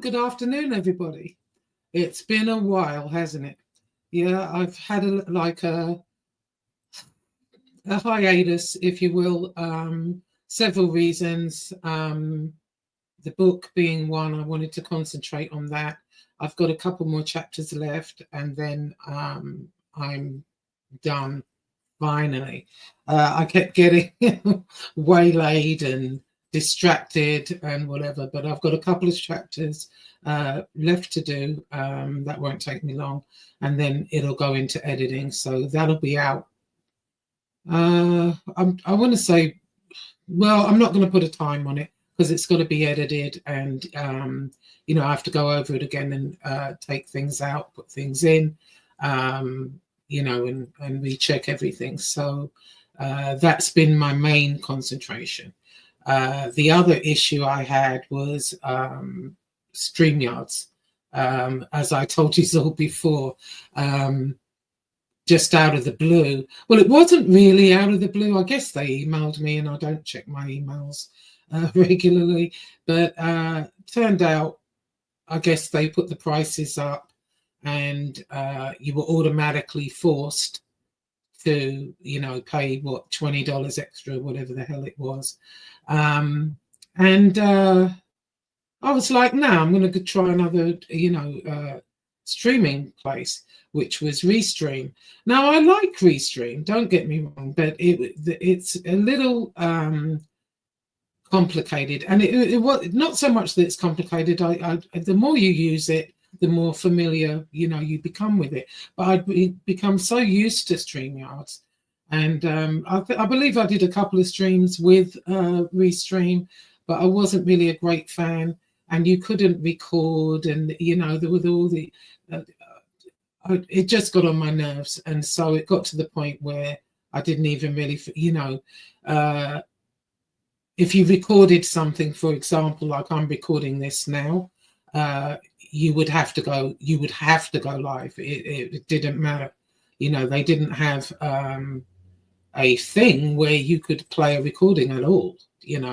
good afternoon, everybody. It's been a while, hasn't it? Yeah, I've had a hiatus, if you will. Several reasons. The book being one, I wanted to concentrate on that. I've got a couple more chapters left, and then I'm done finally. I kept getting waylaid and distracted and whatever, but I've got a couple of chapters left to do. That won't take me long, and then it'll go into editing, so that'll be out. I want to say, well, I'm not going to put a time on it because it's got to be edited, and I have to go over it again and take things out, put things in, and recheck everything. So that's been my main concentration. The other issue I had was StreamYards. As I told you all before, just out of the blue. Well, it wasn't really out of the blue. I guess they emailed me, and I don't check my emails regularly. But turned out, I guess they put the prices up, and you were automatically forced to, pay what, $20 extra, whatever the hell it was. And I was like, no, I'm going to try another, streaming place, which was Restream. Now, I like Restream, don't get me wrong, but it's a little complicated. And it was not so much that it's complicated. The more you use it, the more familiar, you become with it. But I'd become so used to StreamYards. And I believe I did a couple of streams with Restream, but I wasn't really a great fan. And you couldn't record, and there was all the it just got on my nerves, and so it got to the point where I didn't even really, if you recorded something, for example, like I'm recording this now, you would have to go live. It didn't matter, they didn't have a thing where you could play a recording at all.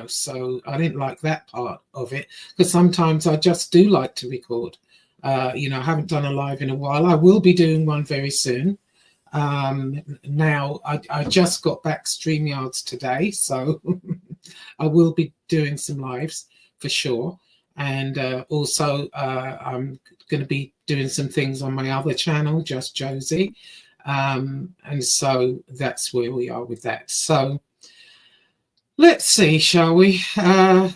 So I didn't like that part of it, because sometimes I just do like to record. I haven't done a live in a while. I will be doing one very soon. Now, I just got back StreamYards today, so I will be doing some lives for sure. And also, I'm going to be doing some things on my other channel, Just Josie. And so that's where we are with that. So let's see, shall we? All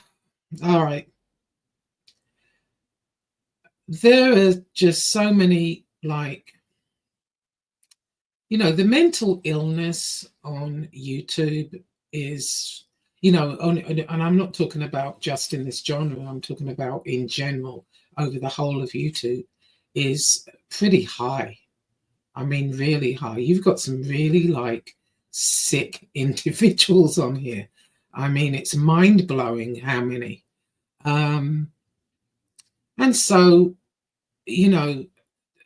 right. There are just so many, the mental illness on YouTube is, and I'm not talking about just in this genre, I'm talking about in general over the whole of YouTube, is pretty high. I mean, really high. You've got some really sick individuals on here. I mean, it's mind-blowing how many. And so, a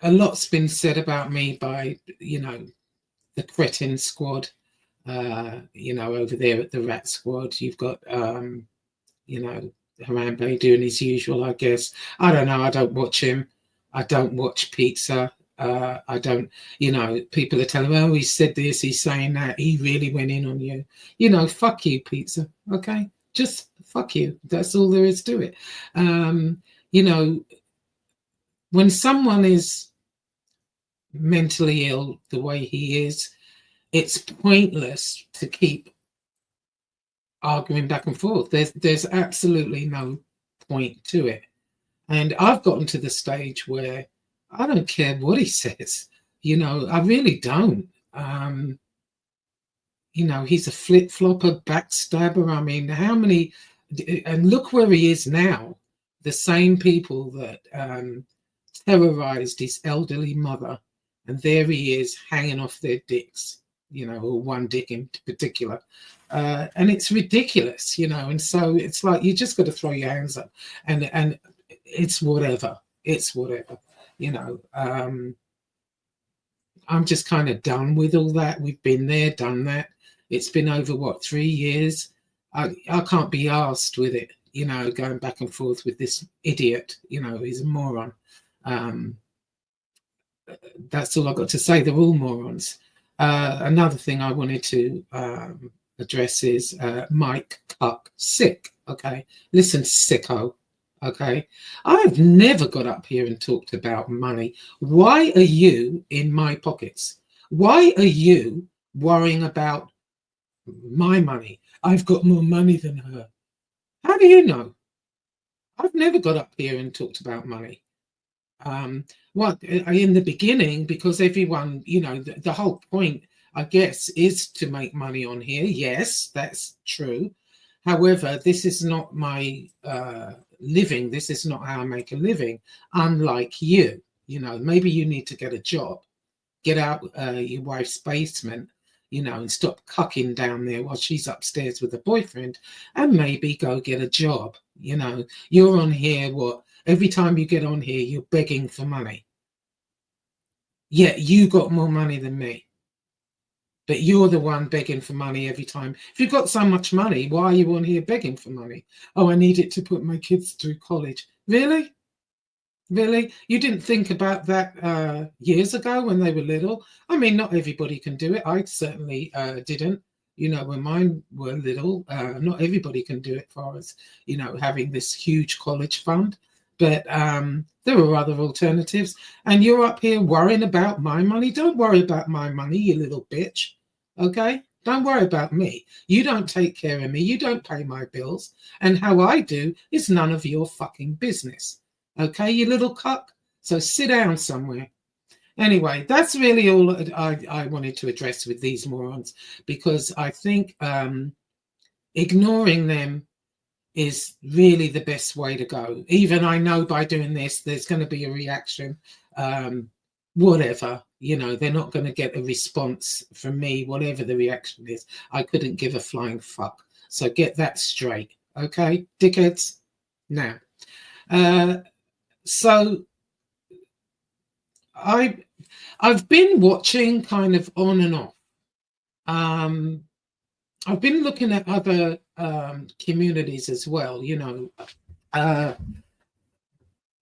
lot's been said about me by, the cretin squad, over there at the rat squad. You've got, Harambe doing his usual, I guess. I don't know. I don't watch him. I don't watch Pizza. I don't, people are telling me, oh, he said this, he's saying that, he really went in on you. Fuck you, Pizza. Okay? Just fuck you. That's all there is to it. When someone is mentally ill the way he is, it's pointless to keep arguing back and forth. There's absolutely no point to it. And I've gotten to the stage where I don't care what he says. I really don't. He's a flip-flopper, backstabber. I mean, how many, and look where he is now. The same people that terrorized his elderly mother, and there he is hanging off their dicks, or one dick in particular. And it's ridiculous, and so it's like you just got to throw your hands up, and it's whatever. I'm just kind of done with all that. We've been there, done that. It's been over 3 years. I can't be arsed with it. you know, going back and forth with this idiot. You know, he's a moron. That's all I've got to say. They're all morons. Another thing I wanted to address is Mike Cuck sick. Okay, listen, sicko. Okay, I've never got up here and talked about money. Why are you in my pockets? Why are you worrying about my money? I've got more money than her. How do you know? I've never got up here and talked about money. Well, in the beginning, because everyone, you know, the whole point, I guess, is to make money on here. Yes, that's true. However, this is not my living. This is not how I make a living. Unlike you, you know, maybe you need to get a job, get out your wife's basement, you know, and stop cucking down there while she's upstairs with a boyfriend, and maybe go get a job. You know, you're on here, what? Every time you get on here, you're begging for money. Yet you got more money than me. But you're the one begging for money every time. If you've got so much money, why are you on here begging for money? Oh, I need it to put my kids through college. Really? Really? You didn't think about that years ago when they were little? I mean, not everybody can do it. I certainly didn't. You know, when mine were little, not everybody can do it for us, you know, having this huge college fund. But there are other alternatives. And you're up here worrying about my money. Don't worry about my money, you little bitch. Okay? Don't worry about me. You don't take care of me. You don't pay my bills. And how I do is none of your fucking business. Okay, you little cuck? So sit down somewhere. Anyway, that's really all I wanted to address with these morons, because I think ignoring them is really the best way to go. Even I know by doing this, there's going to be a reaction. Whatever, you know, they're not going to get a response from me, whatever the reaction is. I couldn't give a flying fuck. So get that straight. Okay, dickheads? Now, so I've been watching kind of on and off. I've been looking at other communities as well, you know,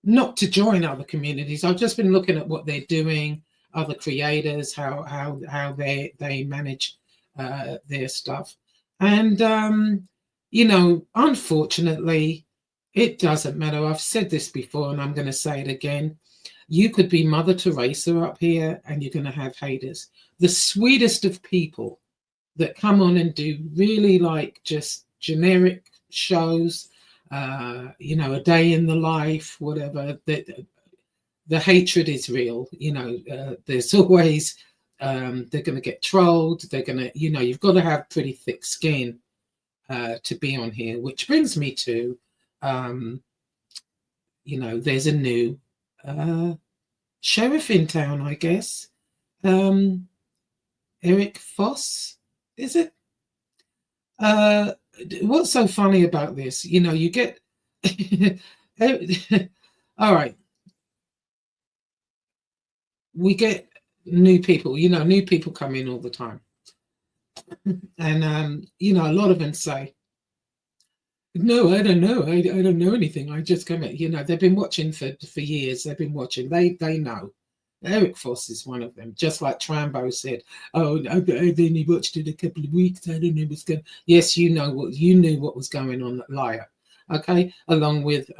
not to join other communities. I've just been looking at what they're doing, other creators, how they manage their stuff. And you know, unfortunately, it doesn't matter. I've said this before and I'm going to say it again. You could be Mother Teresa up here and you're going to have haters. The sweetest of people that come on and do really like just generic shows, you know, a day in the life, whatever. The hatred is real. You know, there's always, they're going to get trolled. They're going to, you know, you've got to have pretty thick skin to be on here, which brings me to, you know, there's a new sheriff in town, I guess. Eric Foss, is it? What's so funny about this? You know, you get all right. We get new people, you know, new people come in all the time. And you know, a lot of them say, no, I don't know. I don't know anything. I just come in. You know, they've been watching for years. They've been watching. They know. Eric Foss is one of them. Just like Trambo said, oh, I've only watched it a couple of weeks. I don't know what's going. Yes, you know what you knew what was going on, that liar. Okay, along with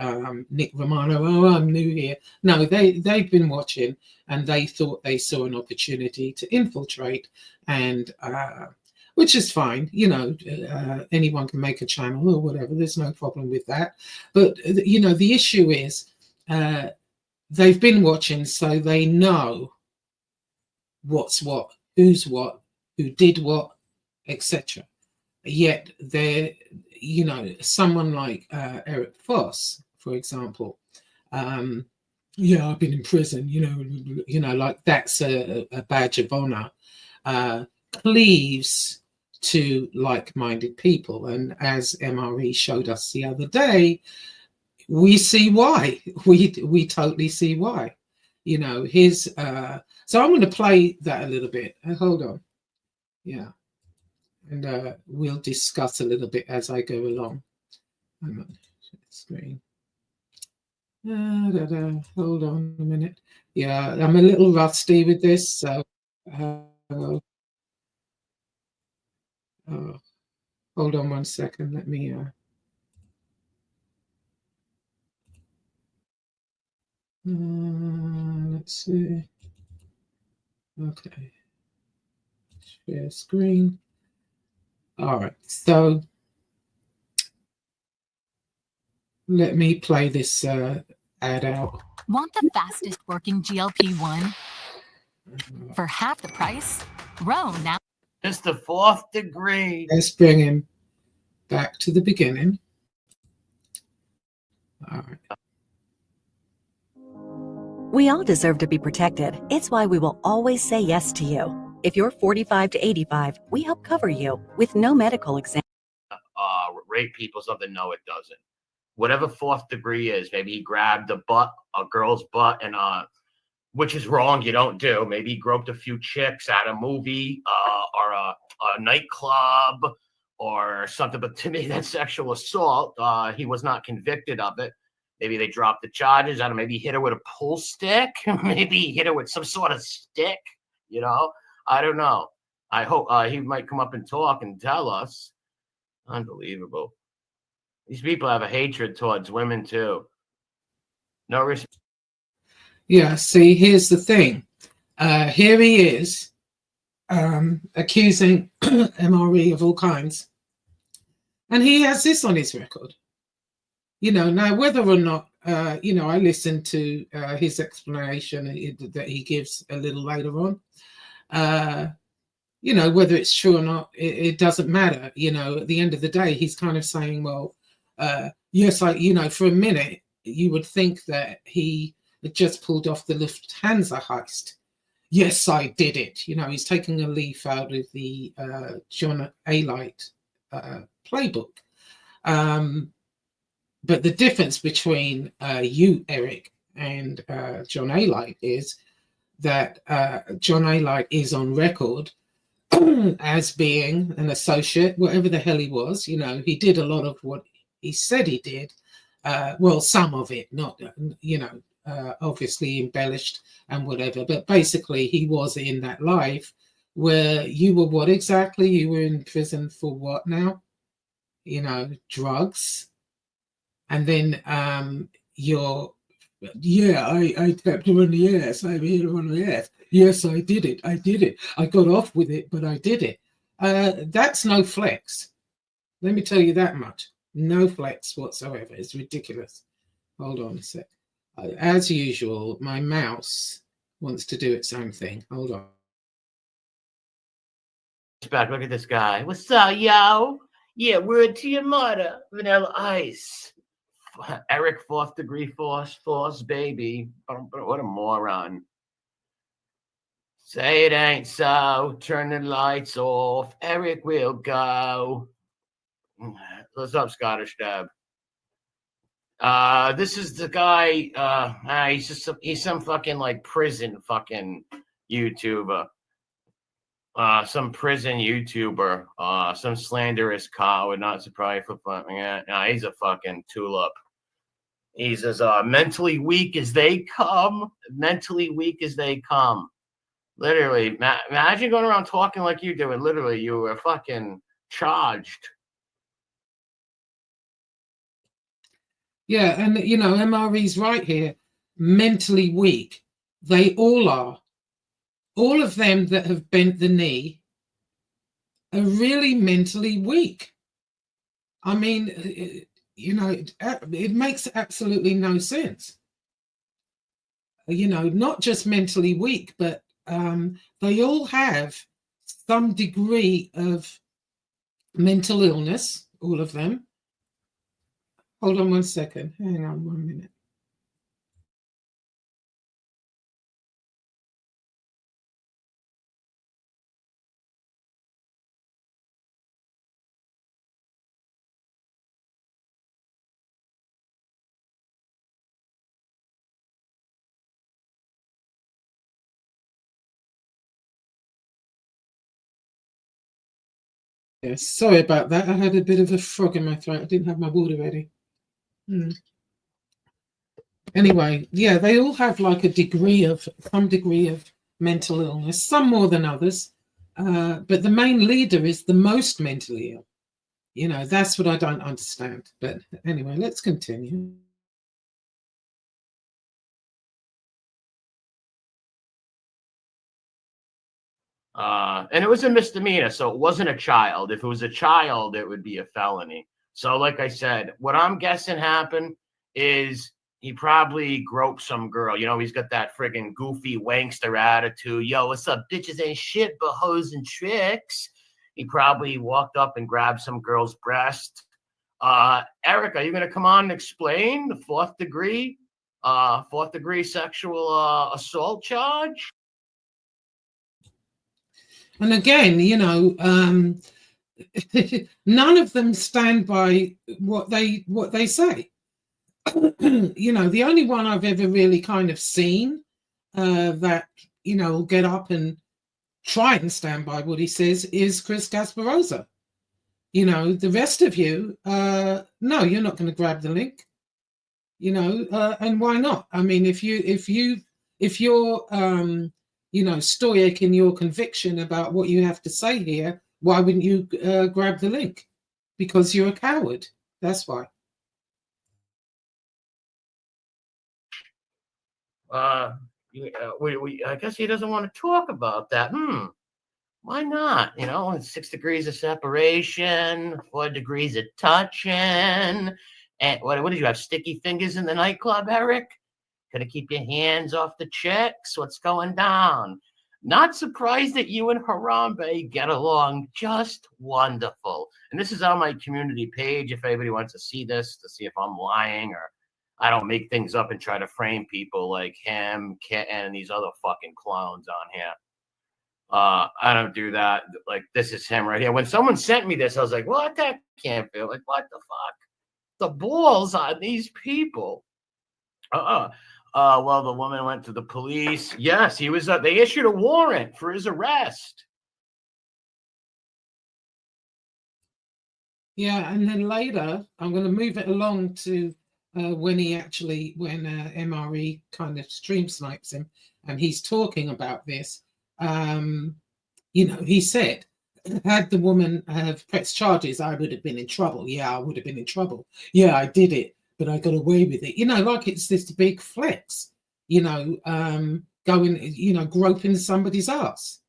Nick Romano. Oh, I'm new here. No, they've been watching and they thought they saw an opportunity to infiltrate, and which is fine. You know, anyone can make a channel or whatever. There's no problem with that. But you know, the issue is they've been watching, so they know what's what, who's what, who did what, etc. Yet they're, you know, someone like Eric Foss, for example, yeah, I've been in prison, you know, like that's a badge of honor, cleaves to like-minded people. And as MRE showed us the other day, we see why. We totally see why. You know, his so I'm going to play that a little bit. Hold on. Yeah. And we'll discuss a little bit as I go along. screen. Hold on a minute. Yeah, I'm a little rusty with this, so hold on 1 second. Let me. Let's see. Okay. Share screen. All right. So let me play this ad out. Want the fastest working GLP-1 for half the price? Row now. Just the fourth degree. Let's bring him back to the beginning. All right. We all deserve to be protected. It's why we will always say yes to you. If you're 45 to 85, we help cover you with no medical exam. Rape people something? No, it doesn't. Whatever fourth degree is, maybe he grabbed a girl's butt, and which is wrong. You don't do. Maybe he groped a few chicks at a movie or a nightclub or something. But to me, that's sexual assault. He was not convicted of it. Maybe they dropped the charges. I don't know. Maybe he hit her with a pull stick. Maybe he hit her with some sort of stick. You know, I don't know. I hope he might come up and talk and tell us. Unbelievable. These people have a hatred towards women too. No respect. Yeah. See, here's the thing. Here he is accusing MRE of all kinds, and he has this on his record. You know, now whether or not, I listened to his explanation that he gives a little later on. Whether it's true or not, it doesn't matter. You know, at the end of the day, he's kind of saying, well, yes, for a minute, you would think that he had just pulled off the Lufthansa heist. Yes, I did it. You know, he's taking a leaf out of the John Alite playbook. But the difference between you, Eric, and John Alite is that John Alite is on record as being an associate, whatever the hell he was. You know, he did a lot of what he said he did. Well, some of it, not, obviously embellished and whatever. But basically, he was in that life where you were what exactly? You were in prison for what now? You know, drugs. And then I tapped her on the ass. I hit her on the ass. Yes, I did it. I got off with it, but I did it. That's no flex. Let me tell you that much. No flex whatsoever. It's ridiculous. Hold on a sec. As usual, my mouse wants to do its own thing. Hold on. Back. Look at this guy. What's up, yo? Yeah, word to your mother. Vanilla Ice. Eric, fourth degree force, baby. What a moron. Say it ain't so. Turn the lights off. Eric will go. What's up, Scottish Deb? This is the guy. He's some fucking like prison fucking YouTuber. Some prison YouTuber. Some slanderous coward. Not surprised for fucking. He's a fucking tulip. He's as mentally weak as they come. Mentally weak as they come. Literally, imagine going around talking like you do, and literally you were fucking charged. Yeah, and MRE's right here. Mentally weak. They all are. All of them that have bent the knee are really mentally weak. I mean, it makes absolutely no sense. Not just mentally weak, but they all have some degree of mental illness, all of them. Hold on 1 second. Hang on 1 minute. Yes, sorry about that. I had a bit of a frog in my throat. I didn't have my water ready. Hmm. Anyway, yeah, they all have like some degree of mental illness, some more than others. But the main leader is the most mentally ill. You know, that's what I don't understand. But anyway, let's continue. And it was a misdemeanor, so it wasn't a child. If it was a child, it would be a felony. So, like I said, what I'm guessing happened is he probably groped some girl. You know, he's got that friggin' goofy wankster attitude. Yo, what's up? Bitches ain't shit but hoes and tricks. He probably walked up and grabbed some girl's breast. Eric, are you going to come on and explain the fourth degree sexual assault charge? And again, you know, none of them stand by what they say. You know, the only one I've ever really kind of seen that, you know, will get up and try and stand by what he says is Chris Gasperosa. You know, the rest of you, no, you're not going to grab the link. You know, and why not? I mean, if you're you know, stoic in your conviction about what you have to say here, why wouldn't you grab the link? Because you're a coward. That's why. I guess he doesn't want to talk about that. Why not? You know, it's 6 degrees of separation, 4 degrees of touching. And what did you have? Sticky fingers in the nightclub, Eric? Gonna keep your hands off the chicks? What's going down? Not surprised that you and Harambe get along just wonderful. And this is on my community page if anybody wants to see this, to see if I'm lying or I don't make things up and try to frame people like him, and these other fucking clowns on here. I don't do that. Like, this is him right here. When someone sent me this, I was like, what? That can't be. Like, what the fuck? The balls on these people. Well, the woman went to the police. Yes, he was. They issued a warrant for his arrest. Yeah, and then later, I'm going to move it along to when MRE kind of stream snipes him, and he's talking about this. You know, he said, had the woman have pressed charges, I would have been in trouble. Yeah, I would have been in trouble. Yeah, I did it, but I got away with it. You know, like it's this big flex, you know, going, you know, groping somebody's ass.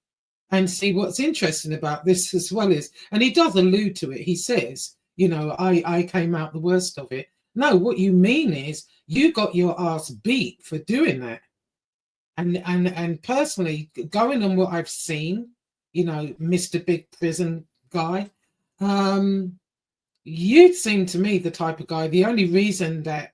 And see what's interesting about this as well is, and he does allude to it, he says, you know, I came out the worst of it. No, what you mean is you got your ass beat for doing that. And personally, going on what I've seen, you know, Mr. Big Prison guy, you seem to me the type of guy, the only reason that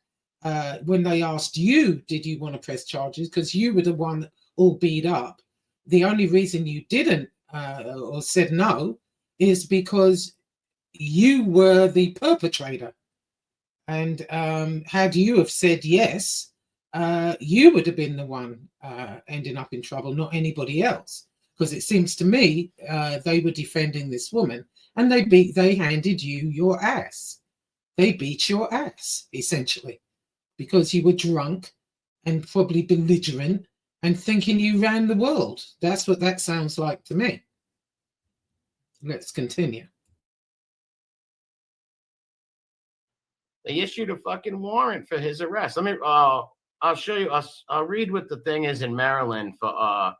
when they asked you, did you want to press charges, because you were the one all beat up, the only reason you didn't or said no is because you were the perpetrator. And had you have said yes, you would have been the one ending up in trouble, not anybody else. Because it seems to me they were defending this woman, and they handed you your ass. They beat your ass, essentially, because you were drunk and probably belligerent and thinking you ran the world. That's what that sounds like to me. Let's continue. They issued a fucking warrant for his arrest. Let me. I'll show you. I'll read what the thing is in Maryland for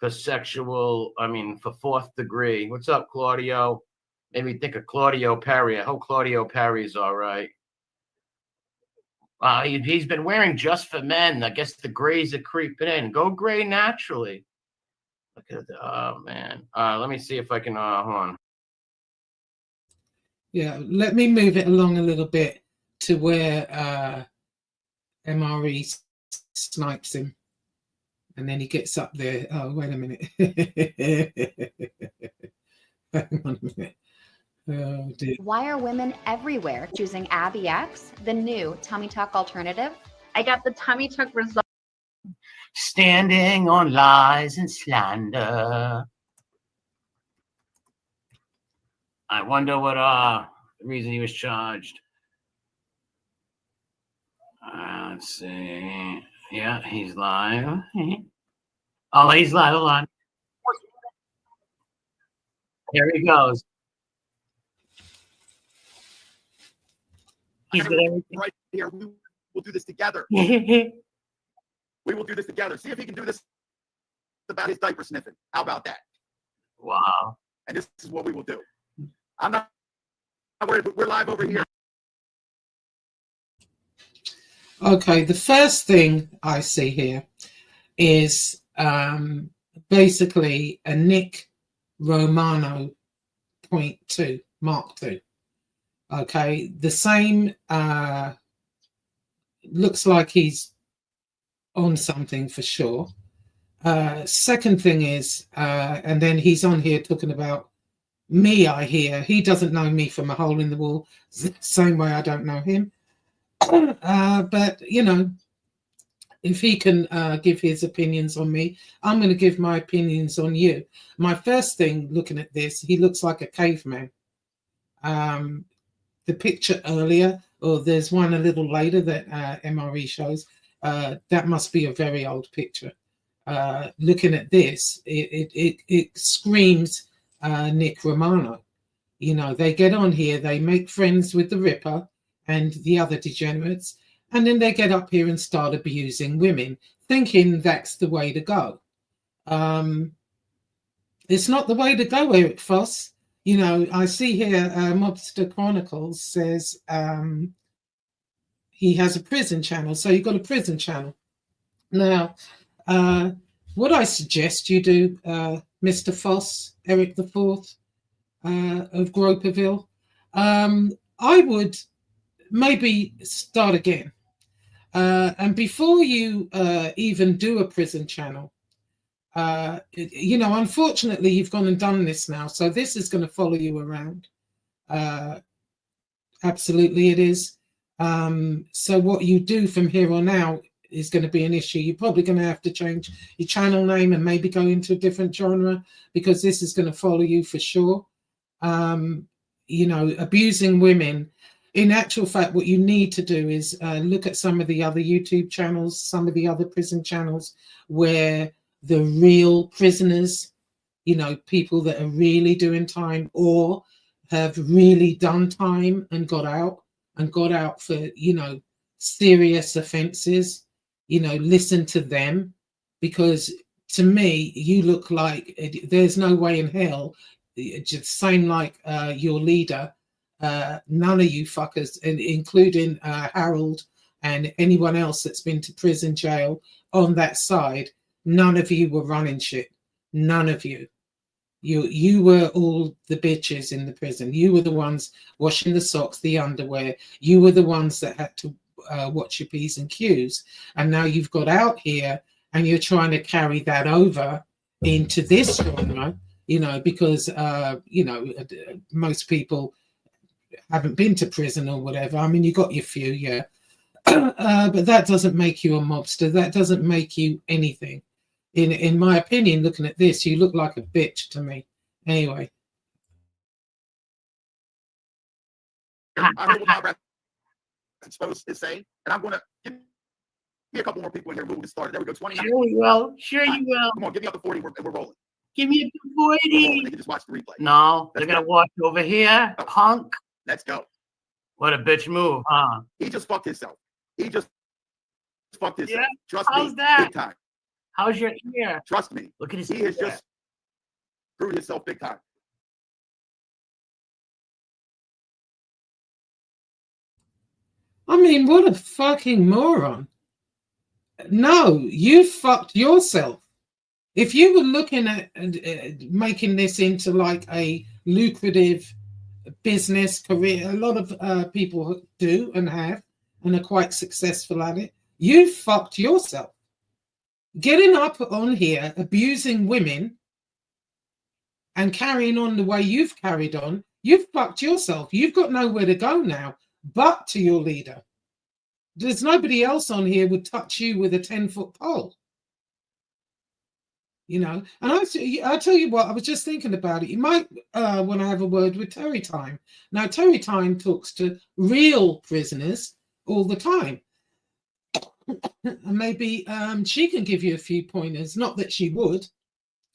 sexual. I mean, for fourth degree. What's up, Claudio? Made me think of Claudio Perry. I hope Claudio Perry's all right. He's been wearing Just for Men. I guess the grays are creeping in. Go gray naturally. Look at that. Oh man. Let me see if I can. Hold on. Yeah, let me move it along a little bit to where MRE snipes him, and then he gets up there. Oh, wait a minute. Hang on a minute. Oh, dear. Why are women everywhere choosing Abby X, the new tummy tuck alternative? I got the tummy tuck result. Standing on lies and slander. I wonder what the reason he was charged. Let's see. Yeah, he's live. Oh, he's live. Hold on. Here he goes. He's got everything right here. We will do this together. right. We will do this together. See if he can do this about his diaper sniffing. How about that? Wow. And this is what we will do. I'm not worried. We're live over here. Okay, the first thing I see here is basically a Nick Romano .2, Mark 2. Okay, the same, looks like he's on something for sure. Second thing is, and then he's on here talking about me, I hear. He doesn't know me from a hole in the wall, same way I don't know him. But, you know, if he can give his opinions on me, I'm going to give my opinions on you. My first thing, looking at this, he looks like a caveman. The picture earlier, or there's one a little later that MRE shows, that must be a very old picture. Looking at this, it screams Nick Romano. You know, they get on here, they make friends with the Ripper and the other degenerates, and then they get up here and start abusing women, thinking that's the way to go. It's not the way to go, Eric Foss. You know, I see here Mobster Chronicles says he has a prison channel. So you've got a prison channel. Now, what I suggest you do, Mr. Foss, Eric the Fourth of Gropaville, I would maybe start again. And before you even do a prison channel, you know, unfortunately, you've gone and done this now. So this is going to follow you around. Absolutely, it is. So what you do from here on out is going to be an issue. You're probably going to have to change your channel name and maybe go into a different genre, because this is going to follow you for sure. You know, abusing women. In actual fact, what you need to do is look at some of the other YouTube channels, some of the other prison channels where the real prisoners, you know, people that are really doing time or have really done time and got out for, you know, serious offenses, you know, listen to them, because to me, you look like there's no way in hell, just same like your leader, none of you fuckers, including Harold and anyone else that's been to prison jail on that side, none of you were running shit. None of you. You were all the bitches in the prison. You were the ones washing the socks, the underwear. You were the ones that had to watch your P's and Q's. And now you've got out here and you're trying to carry that over into this genre, you know, because, you know, most people haven't been to prison or whatever. I mean, you got your few, yeah. But that doesn't make you a mobster. That doesn't make you anything. In my opinion, looking at this, you look like a bitch to me. Anyway. I heard what my exposed is saying, and I'm going to give me a couple more people in here. We'll get started. There we go. 29. Sure we will. Sure you will. Come on, give me up to 40. We're rolling. Give me a We're 40. rolling. They can just watch the replay. No, they're going to watch over here. Punk. Let's go. What a bitch move, huh? He just fucked himself. He just fucked himself. Yeah? Trust How's me. that? Big time. How's your ear? Trust me. Look at his He ear. has just screwed himself big time. I mean, what a fucking moron. No, you fucked yourself. If you were looking at making this into like a lucrative business career, a lot of people do and have and are quite successful at it, you fucked yourself. Getting up on here, abusing women and carrying on the way you've carried on, you've fucked yourself. You've got nowhere to go now but to your leader. There's nobody else on here would touch you with a 10-foot pole. You know, and I tell you what, I was just thinking about it. You might want to have a word with Terry Time. Now, Terry Time talks to real prisoners all the time. maybe she can give you a few pointers. Not that she would,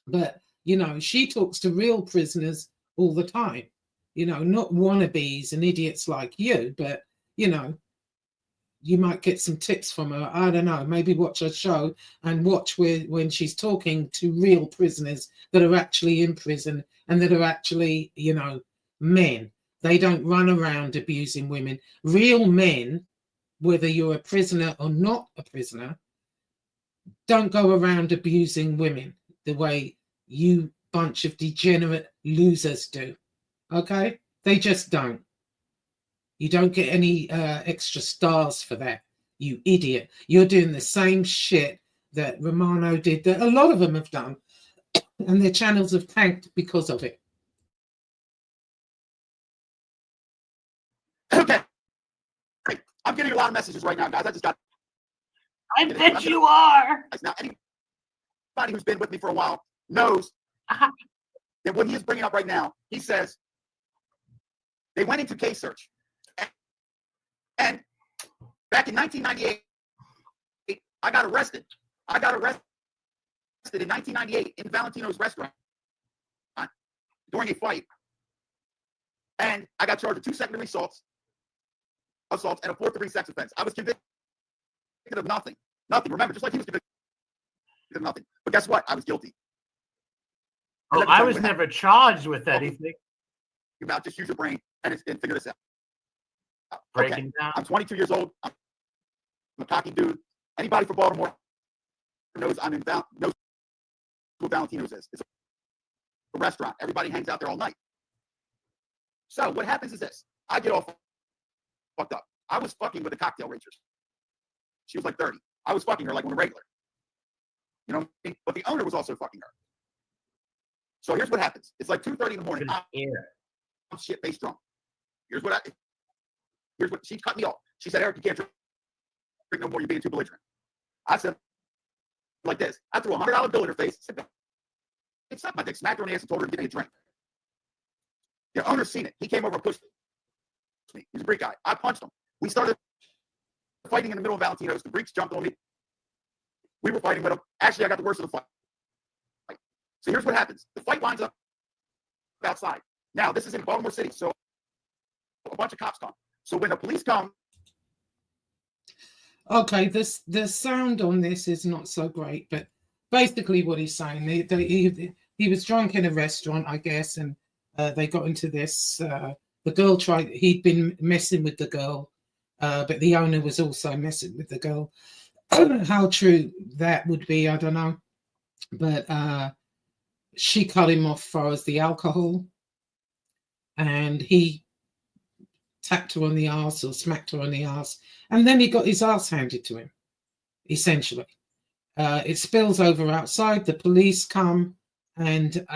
but you know, she talks to real prisoners all the time. You know, not wannabes and idiots like you, but you know, you might get some tips from her. I don't know. Maybe watch her show and watch when she's talking to real prisoners that are actually in prison and that are actually, you know, men. They don't run around abusing women. Real men, whether you're a prisoner or not a prisoner, don't go around abusing women the way you bunch of degenerate losers do. Okay? They just don't. You don't get any extra stars for that, you idiot. You're doing the same shit that Romano did, that a lot of them have done, and their channels have tanked because of it. Okay. I'm getting a lot of messages right now, guys. I bet you are. Now, anybody who's been with me for a while knows that what he is bringing up right now, he says they went into case search. And back in 1998, I got arrested. I got arrested in 1998 in Valentino's restaurant during a fight. And I got charged with 2 secondary assaults, and a 4th-degree sex offense. I was convicted of nothing. Nothing. Remember, just like he was convicted of nothing. But guess what? I was guilty. Oh, I was never charged with anything. About just use your brain and figure this out. Breaking down. I'm 22 years old. I'm a cocky dude. Anybody from Baltimore knows knows what Valentino's is. It's a restaurant. Everybody hangs out there all night. So what happens is this. I get all fucked up. I was fucking with a cocktail waitress. She was like 30. I was fucking her like on a regular. You know, but the owner was also fucking her. So here's what happens. It's like 2:30 in the morning. I'm shit-faced drunk. Here's what she cut me off. She said, Eric, you can't drink no more. You're being too belligerent. I said, like this. I threw a $100 bill in her face. Said, it's not my dick. Smacked her in the ass and told her to get me a drink. The owner's seen it. He came over and pushed me. He's a Greek guy. I punched him. We started fighting in the middle of Valentino's. The Greeks jumped on me. We were fighting with them. Actually, I got the worst of the fight. So here's what happens. The fight winds up outside. Now, this is in Baltimore City, so a bunch of cops come. So when the police come... Okay, the sound on this is not so great, but basically what he's saying, he was drunk in a restaurant, I guess, and they got into this. The girl he'd been messing with the girl, but the owner was also messing with the girl. How true that would be, I don't know. But she cut him off as far as the alcohol, and he tapped her on the arse or smacked her on the arse, and then he got his arse handed to him, essentially. It spills over outside, the police come, and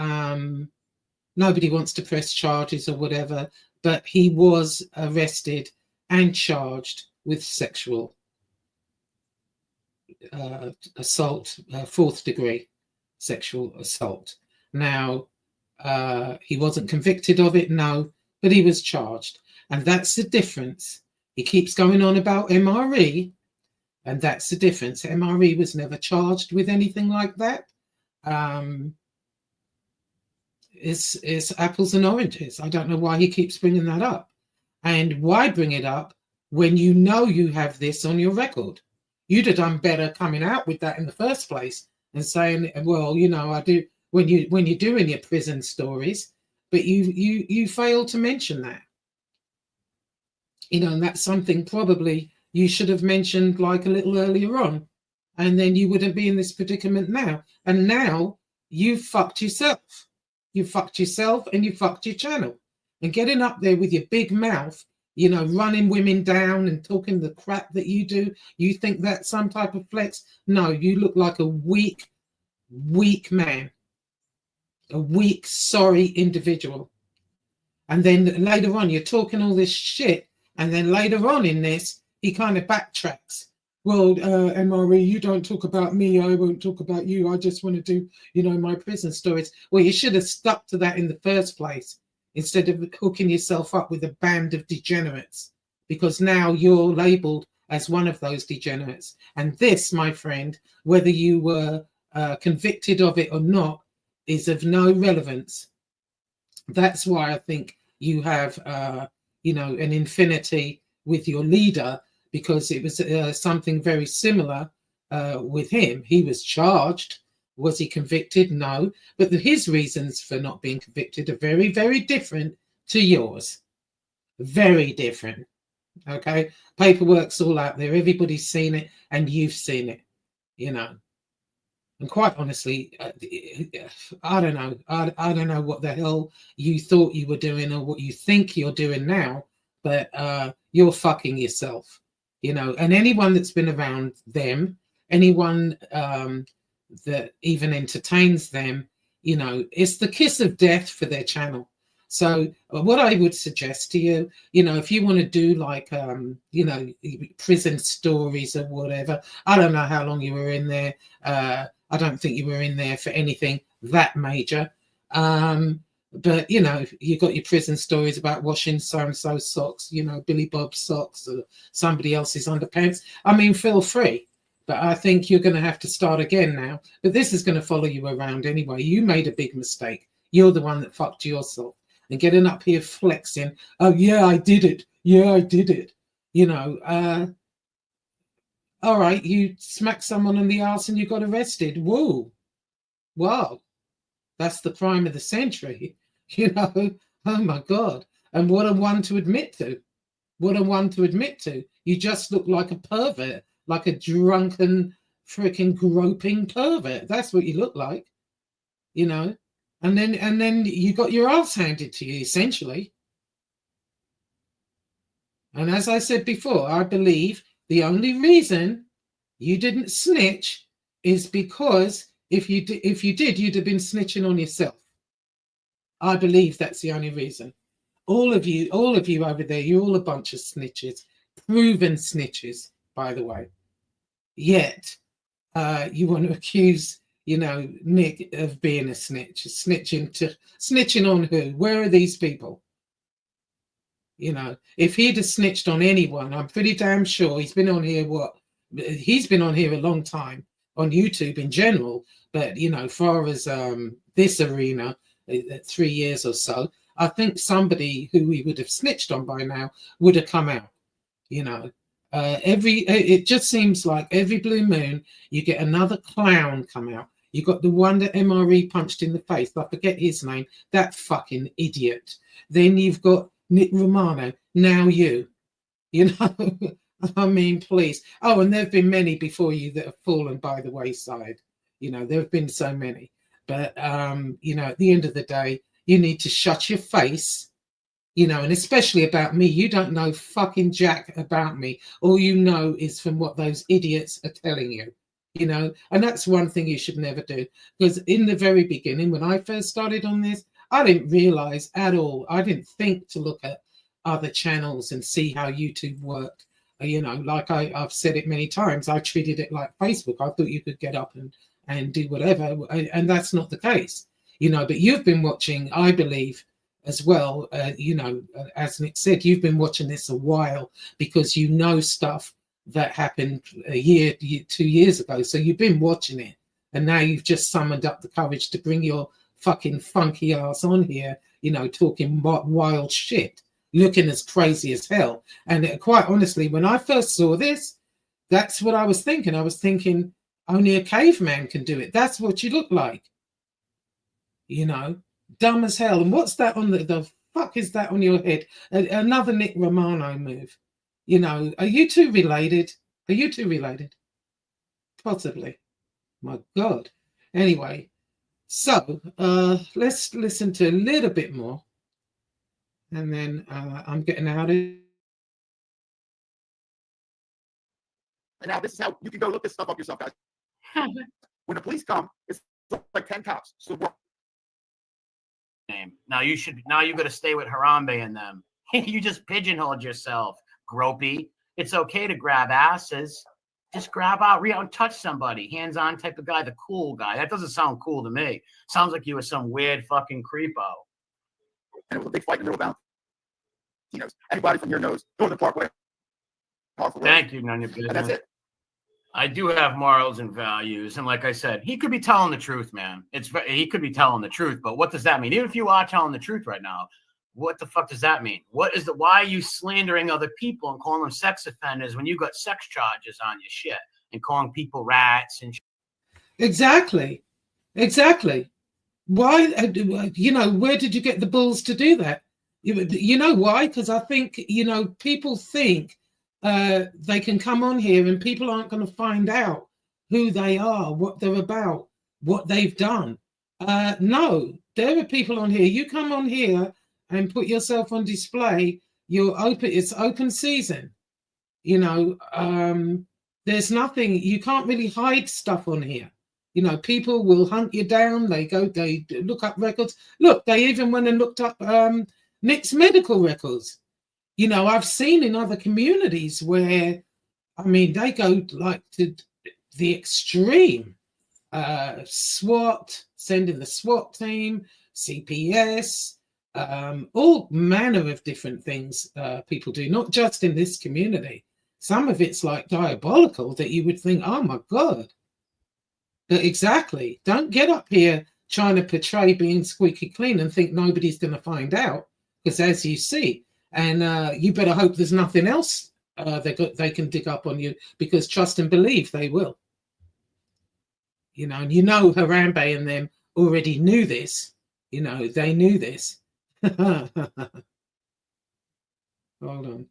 nobody wants to press charges or whatever, but he was arrested and charged with sexual assault, 4th degree sexual assault. Now, he wasn't convicted of it, no, but he was charged. And that's the difference. He keeps going on about MRE, and that's the difference. MRE was never charged with anything like that. It's apples and oranges. I don't know why he keeps bringing that up. And why bring it up when you know you have this on your record? You'd have done better coming out with that in the first place and saying, well, you know, I do when you're doing your prison stories, but you fail to mention that. You know, and that's something probably you should have mentioned like a little earlier on, and then you wouldn't be in this predicament now. And now you've fucked yourself. You fucked yourself and you fucked your channel. And getting up there with your big mouth, you know, running women down and talking the crap that you do, you think that's some type of flex? No, you look like a weak man, a weak, sorry individual. And then later on, you're talking all this shit. And then later on in this, he kind of backtracks. Well, MRE, you don't talk about me. I won't talk about you. I just want to do, you know, my prison stories. Well, you should have stuck to that in the first place instead of hooking yourself up with a band of degenerates, because now you're labeled as one of those degenerates. And this, my friend, whether you were convicted of it or not, is of no relevance. That's why I think you have, an infinity with your leader, because it was something very similar with him. He was charged. Was he convicted? No. But his reasons for not being convicted are very, very different to yours. Very different. Okay? Paperwork's all out there. Everybody's seen it, and you've seen it, And quite honestly, I don't know. I don't know what the hell you thought you were doing or what you think you're doing now, but you're fucking yourself, And anyone that's been around them, anyone that even entertains them, it's the kiss of death for their channel. So what I would suggest to you, if you want to do like, prison stories or whatever, I don't know how long you were in there. I don't think you were in there for anything that major. But, you got your prison stories about washing so-and-so socks, Billy Bob's socks or somebody else's underpants. I mean, feel free. But I think you're going to have to start again now. But this is going to follow you around anyway. You made a big mistake. You're the one that fucked yourself. And getting up here flexing, oh, yeah, I did it. Yeah, I did it. All right, you smacked someone in the ass and you got arrested. Whoa. Wow. That's the crime of the century. Oh, my God. And what a one to admit to. What a one to admit to. You just look like a pervert. Like a drunken, freaking groping pervert. That's what you look like, And then you got your ass handed to you, essentially. And as I said before, I believe the only reason you didn't snitch is because if you did, you'd have been snitching on yourself. I believe that's the only reason. All of you over there, you're all a bunch of snitches, proven snitches. By the way, yet you want to accuse, Nick of being a snitch, snitching on who? Where are these people? If he'd have snitched on anyone, I'm pretty damn sure he's been on here. He's been on here a long time on YouTube in general, but far as this arena, 3 years or so, I think somebody who he would have snitched on by now would have come out. It just seems like every blue moon you get another clown come out. You got the one that MRE punched in the face. I forget his name. That fucking idiot. Then you've got Nick Romano. Now you. I mean, please. Oh, and there have been many before you that have fallen by the wayside. There have been so many. But at the end of the day, you need to shut your face. And especially about me, you don't know fucking jack about me. All you know is from what those idiots are telling you, and that's one thing you should never do. Because in the very beginning, when I first started on this, I didn't realize at all. I didn't think to look at other channels and see how YouTube worked. Like I've said it many times, I treated it like Facebook. I thought you could get up and do whatever. And that's not the case, but you've been watching, I believe, as well, as Nick said, you've been watching this a while because stuff that happened a year, 2 years ago. So you've been watching it, and now you've just summoned up the courage to bring your fucking funky ass on here, talking wild shit, looking as crazy as hell. And quite honestly, when I first saw this, that's what I was thinking. I was thinking only a caveman can do it. That's what you look like, dumb as hell. And what's that on the fuck is that on your head? Another Nick Romano move. Are you two related? Possibly. My God. Anyway, so let's listen to a little bit more, and then I'm getting out of it. And now this is how you can go look this stuff up yourself, guys. When the police come, it's like 10 cops. So name. Now you got to stay with Harambe and them. You just pigeonholed yourself, gropey. It's okay to grab asses. Just grab out, reach out and touch somebody. Hands-on type of guy, the cool guy. That doesn't sound cool to me. Sounds like you were some weird fucking creepo. And it was a big fight in the middle of Valentinos. Anybody from here knows, go to the Parkway. powerful word. Thank you, none of your And that's business. it. I do have morals and values, and like I said, he could be telling the truth, man. He could be telling the truth, but what does that mean? Even if you are telling the truth right now, what the fuck does that mean? Why are you slandering other people and calling them sex offenders when you got sex charges on your shit and calling people rats and shit? Exactly. Why, where did you get the balls to do that? You know why? Because I think, people think they can come on here and people aren't going to find out who they are, what they're about, what they've done. No, there are people on here. You come on here and put yourself on display. It's open season. There's nothing, you can't really hide stuff on here. People will hunt you down. They look up records. Look, they even went and looked up Nick's medical records. I've seen in other communities where, they go like to the extreme. SWAT, sending the SWAT team, CPS, all manner of different things people do, not just in this community. Some of it's like diabolical that you would think, oh my God. But exactly. Don't get up here trying to portray being squeaky clean and think nobody's going to find out, because as you see, and you better hope there's nothing else they can dig up on you, because trust and believe they will. And Harambe and them already knew this. They knew this. Hold on.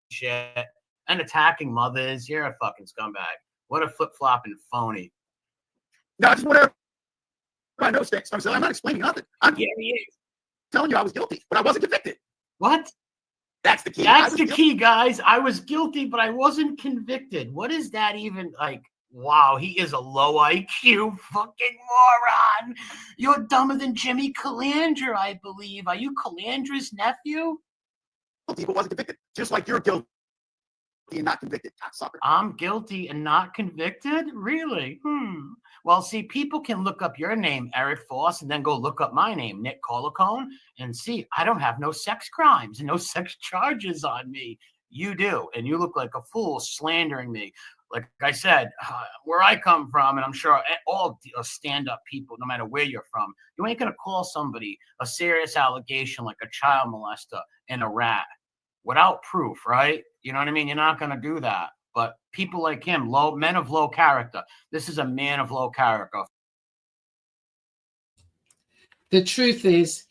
Shit. And attacking mothers. You're a fucking scumbag. What a flip-flopping phony. No, just whatever. I know stinks. I'm not explaining nothing. I'm Yeah, he is. telling you I was guilty, but I wasn't convicted. What? That's the key. That's the key, guys. I was guilty, but I wasn't convicted. What is that even like? Wow, he is a low IQ fucking moron. You're dumber than Jimmy Calandra, I believe. Are you Calandra's nephew? Guilty, but wasn't convicted. Just like you're guilty and not convicted, cocksucker. I'm guilty and not convicted? Really? Well, see, people can look up your name, Eric Foss, and then go look up my name, Nick Colacone, and see, I don't have no sex crimes and no sex charges on me. You do, and you look like a fool slandering me. Like I said, where I come from, and I'm sure all stand-up people, no matter where you're from, you ain't going to call somebody a serious allegation like a child molester and a rat without proof, right? You know what I mean? You're not going to do that. But people like him, men of low character. This is a man of low character. The truth is,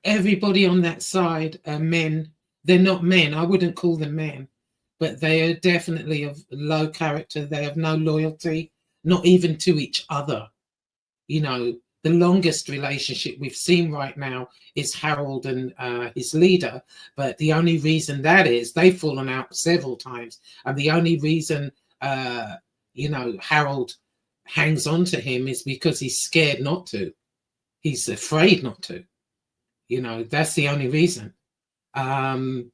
everybody on that side are men. They're not men. I wouldn't call them men, but they are definitely of low character. They have no loyalty, not even to each other. The longest relationship we've seen right now is Harold and his leader. But the only reason that is, they've fallen out several times. And the only reason, Harold hangs on to him is because he's scared not to. He's afraid not to. That's the only reason. And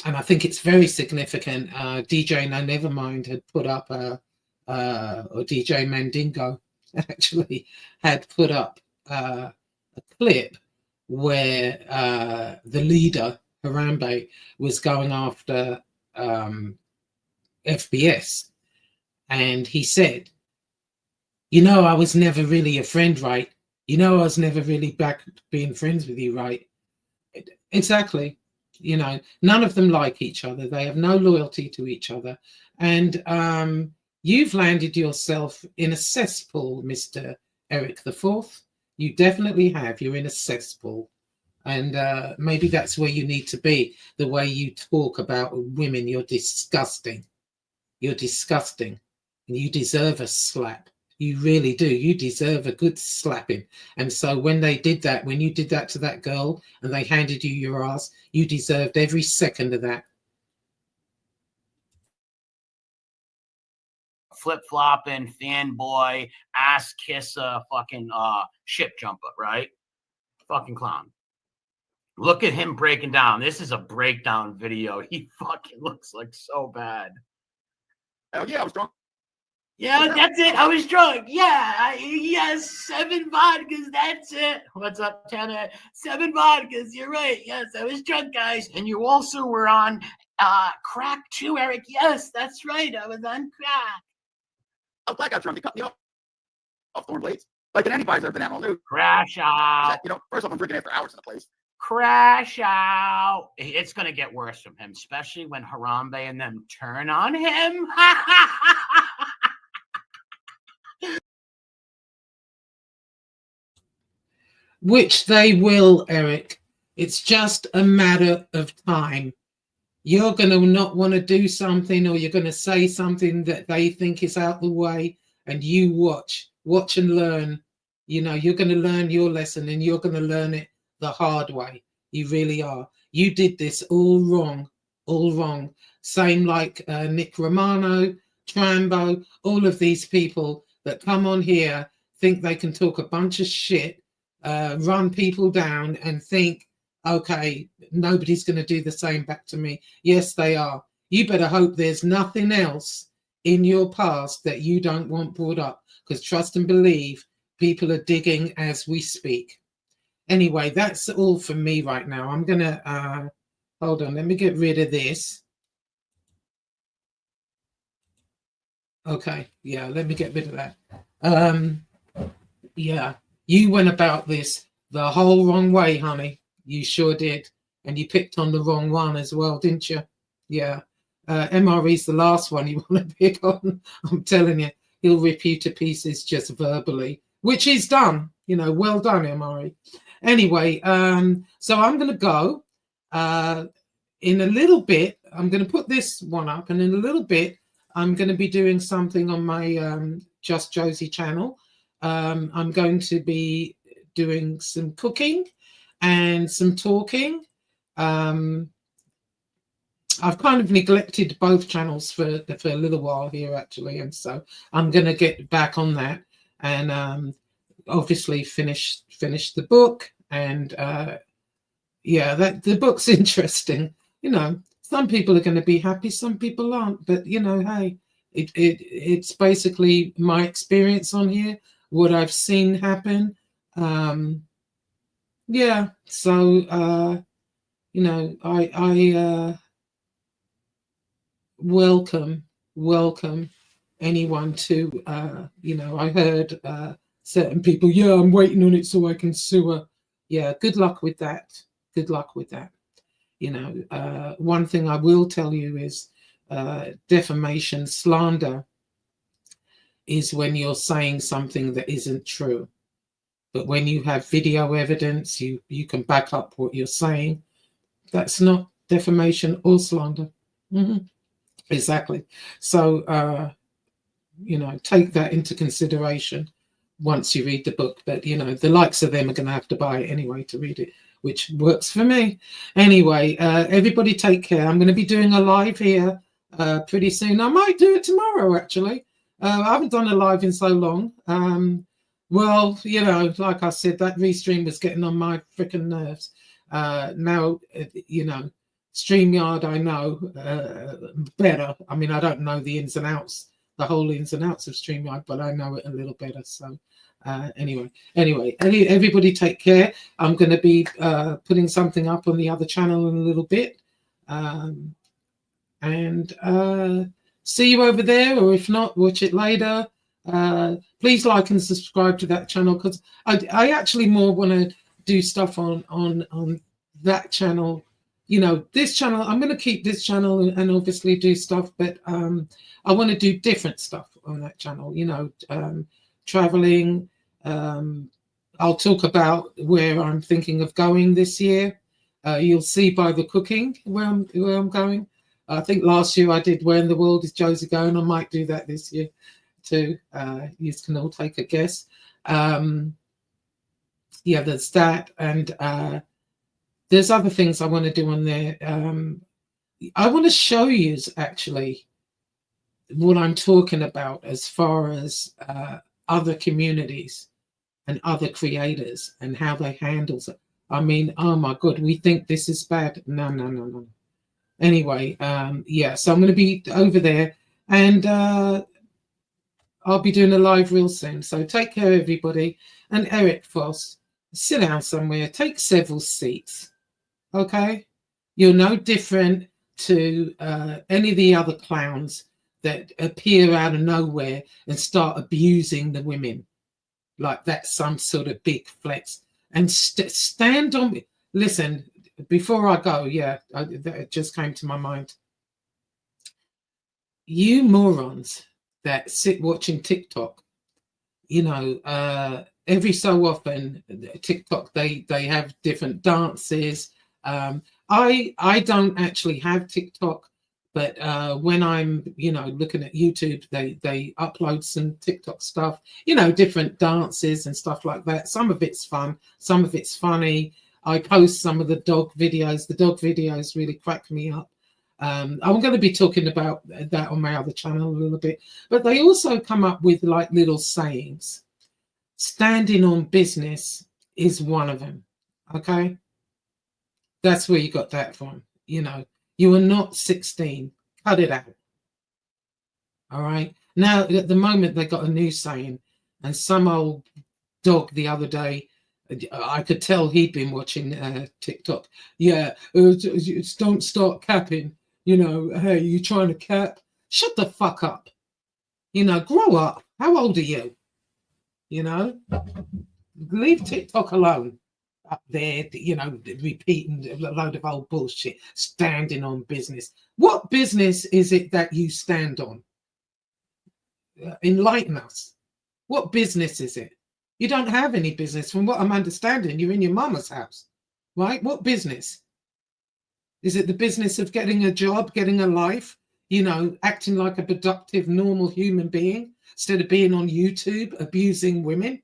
I think it's very significant. DJ No Nevermind had put up, or DJ Mandingo, actually had put up a clip where the leader Harambe was going after FBS, and he said, I was never really a friend, right? I was never really back being friends with you, right? Exactly. None of them like each other. They have no loyalty to each other, and you've landed yourself in a cesspool, Mr. Eric the Fourth. You definitely have. You're in a cesspool. And maybe that's where you need to be. The way you talk about women, you're disgusting. You're disgusting. And you deserve a slap. You really do. You deserve a good slapping. And so when you did that to that girl and they handed you your ass, you deserved every second of that. Flip-flopping, fanboy, ass kisser, fucking ship jumper, right? Fucking clown. Look at him breaking down. This is a breakdown video. He fucking looks like so bad. Hell yeah, I was drunk Yeah, that's it. I was drunk. Yeah, yes, 7 vodkas. That's it. What's up, Tanner? 7 vodkas. You're right. Yes, I was drunk, guys. And you also were on crack too, Eric. Yes, that's right. I was on crack. I was glad I got drunk. They cut me off Thorn Blades. Like, and anybody's ever been out on news. Crash out. You know, first off, I'm drinking after hours in the place. Crash out. It's going to get worse from him, especially when Harambe and them turn on him. Which they will, Eric. It's just a matter of time. You're going to not want to do something, or you're going to say something that they think is out the way, and you watch and learn. You know, you're going to learn your lesson, and you're going to learn it the hard way. You really are. You did this all wrong, all wrong. Same like Nick Romano, Trambo, all of these people that come on here, think they can talk a bunch of shit, run people down, and think, okay, nobody's going to do the same back to me. Yes, they are. You better hope there's nothing else in your past that you don't want brought up, because trust and believe, people are digging as we speak. Anyway, that's all for me right now. I'm going to, hold on, let me get rid of this. Okay, yeah, let me get rid of that. Yeah, you went about this the whole wrong way, honey. You sure did. And you picked on the wrong one as well, didn't you? Yeah. MRE's the last one you want to pick on. I'm telling you, he'll rip you to pieces just verbally, which he's done. You know, well done, MRE. Anyway, so I'm going to go. In a little bit, I'm going to put this one up, and in a little bit, I'm going to be doing something on my Just Josie channel. I'm going to be doing some cooking and some talking. I've kind of neglected both channels for a little while here, actually, and so I'm going to get back on that and obviously finish the book. And yeah, that the book's interesting. You know, some people are going to be happy, some people aren't, but you know, hey, it's basically my experience on here, what I've seen happen. Yeah, so you know, I welcome anyone to you know, I heard certain people, yeah, I'm waiting on it so I can sue her. Yeah, good luck with that. Good luck with that. You know, one thing I will tell you is defamation, slander is when you're saying something that isn't true. But when you have video evidence, you can back up what you're saying. That's not defamation or slander. Mm-hmm. Exactly. So, you know, take that into consideration once you read the book. But, you know, the likes of them are going to have to buy it anyway to read it, which works for me. Anyway, everybody take care. I'm going to be doing a live here pretty soon. I might do it tomorrow, actually. I haven't done a live in so long. Well, you know, like I said, that restream was getting on my freaking nerves. Now, you know, StreamYard, I know better. I mean, I don't know the ins and outs, the whole ins and outs of StreamYard, but I know it a little better. So anyway, everybody take care. I'm going to be putting something up on the other channel in a little bit. And see you over there, or if not, watch it later. Please like and subscribe to that channel, because I actually more want to do stuff on that channel. You know, this channel, I'm going to keep this channel and obviously do stuff, but I want to do different stuff on that channel, you know, traveling. I'll talk about where I'm thinking of going this year. You'll see by the cooking where I'm going. I think last year I did Where in the World is Josie Going? I might do that this year too. You can all take a guess. Yeah, there's that. And there's other things I want to do on there. I want to show you actually what I'm talking about as far as other communities and other creators and how they handle it. I mean, oh my God, we think this is bad. No. Anyway, yeah, so I'm going to be over there. And I'll be doing a live real soon. So take care, everybody. And Eric Foss, sit down somewhere, take several seats. Okay? You're no different to any of the other clowns that appear out of nowhere and start abusing the women like that's some sort of big flex. And stand on. Listen, before I go, that just came to my mind. You morons that sit watching TikTok, you know, every so often TikTok they have different dances. I don't actually have TikTok, but when I'm, you know, looking at YouTube, they upload some TikTok stuff, you know, different dances and stuff like that. Some of it's fun, some of it's funny. I post some of the dog videos. The dog videos really crack me up. I'm going to be talking about that on my other channel a little bit, but they also come up with like little sayings. Standing on business is one of them. Okay. That's where you got that from. You know, you are not 16. Cut it out. All right. Now, at the moment, they got a new saying, and some old dog the other day, I could tell he'd been watching TikTok. Yeah, don't start capping. You know, hey, you trying to cap? Shut the fuck up. You know, grow up. How old are you? You know, leave TikTok alone. Up there, you know, repeating a load of old bullshit, standing on business. What business is it that you stand on? Enlighten us. What business is it? You don't have any business. From what I'm understanding, you're in your mama's house, right? What business? Is it the business of getting a job, getting a life, you know, acting like a productive, normal human being instead of being on YouTube abusing women?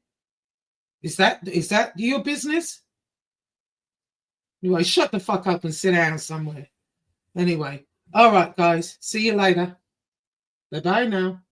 Is that your business? Anyway, shut the fuck up and sit down somewhere. Anyway, all right, guys. See you later. Bye-bye now.